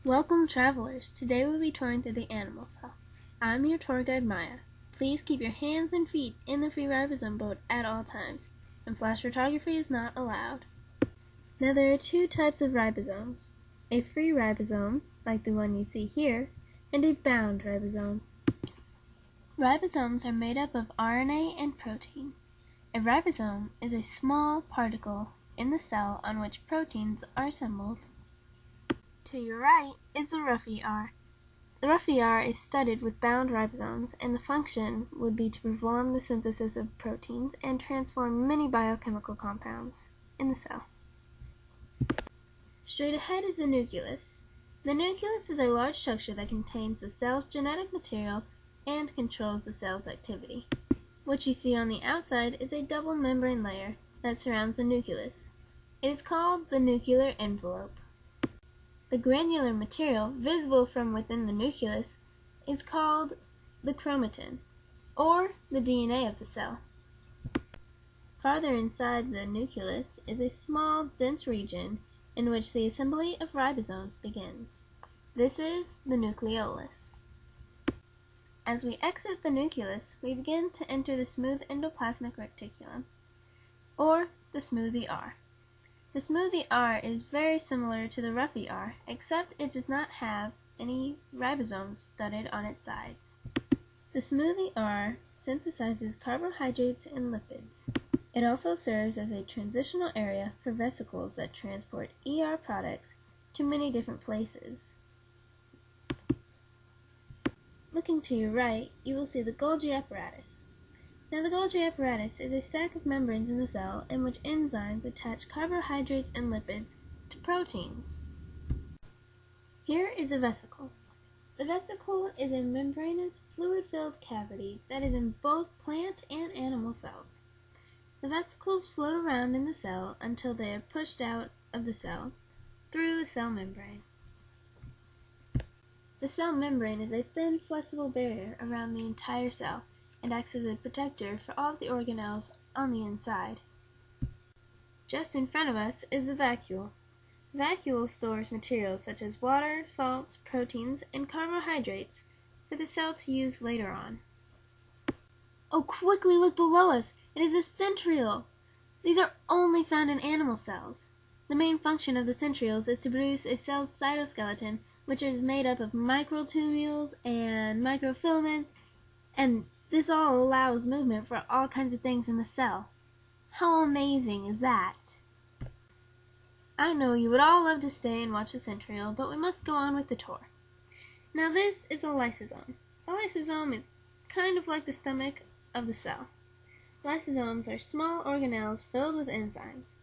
Welcome travelers! Today we'll be touring through the animal cell. I'm your tour guide Maya. Please keep your hands and feet in the free ribosome boat at all times, and flash photography is not allowed. Now there are two types of ribosomes, a free ribosome, like the one you see here, and a bound ribosome. Ribosomes are made up of RNA and protein. A ribosome is a small particle in the cell on which proteins are assembled. To your right is the rough ER. The rough ER is studded with bound ribosomes, and the function would be to perform the synthesis of proteins and transform many biochemical compounds in the cell. Straight ahead is the nucleus. The nucleus is a large structure that contains the cell's genetic material and controls the cell's activity. What you see on the outside is a double membrane layer that surrounds the nucleus. It is called the nuclear envelope. The granular material visible from within the nucleus is called the chromatin, or the DNA of the cell. Farther inside the nucleus is a small, dense region in which the assembly of ribosomes begins. This is the nucleolus. As we exit the nucleus, we begin to enter the smooth endoplasmic reticulum, or the smooth ER. The smooth ER is very similar to the rough ER, except it does not have any ribosomes studded on its sides. The smooth ER synthesizes carbohydrates and lipids. It also serves as a transitional area for vesicles that transport ER products to many different places. Looking to your right, you will see the Golgi apparatus. Now the Golgi apparatus is a stack of membranes in the cell in which enzymes attach carbohydrates and lipids to proteins. Here is a vesicle. The vesicle is a membranous, fluid-filled cavity that is in both plant and animal cells. The vesicles float around in the cell until they are pushed out of the cell through the cell membrane. The cell membrane is a thin, flexible barrier around the entire cell and acts as a protector for all of the organelles on the inside. Just in front of us is the vacuole. The vacuole stores materials such as water, salts, proteins, and carbohydrates for the cell to use later on. Oh, quickly look below us! It is a centriole! These are only found in animal cells. The main function of the centrioles is to produce a cell's cytoskeleton, which is made up of microtubules and microfilaments, and this all allows movement for all kinds of things in the cell. How amazing is that? I know you would all love to stay and watch the centriole, but we must go on with the tour. Now this is a lysosome. A lysosome is kind of like the stomach of the cell. Lysosomes are small organelles filled with enzymes,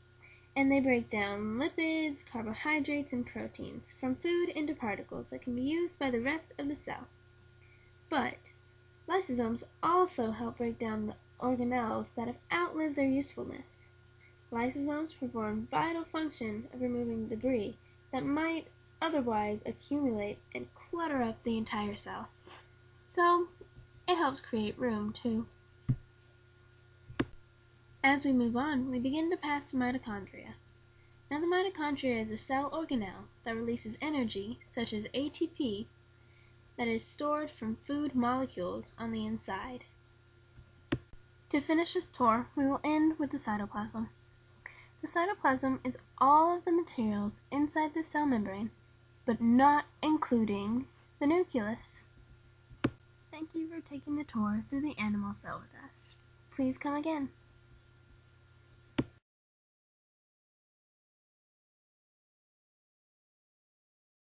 and they break down lipids, carbohydrates, and proteins from food into particles that can be used by the rest of the cell. But lysosomes also help break down the organelles that have outlived their usefulness. Lysosomes perform vital function of removing debris that might otherwise accumulate and clutter up the entire cell. So it helps create room too. As we move on, we begin to pass the mitochondria. Now the mitochondria is a cell organelle that releases energy, such as ATP, that is stored from food molecules on the inside. To finish this tour, we will end with the cytoplasm. The cytoplasm is all of the materials inside the cell membrane, but not including the nucleus. Thank you for taking the tour through the animal cell with us. Please come again.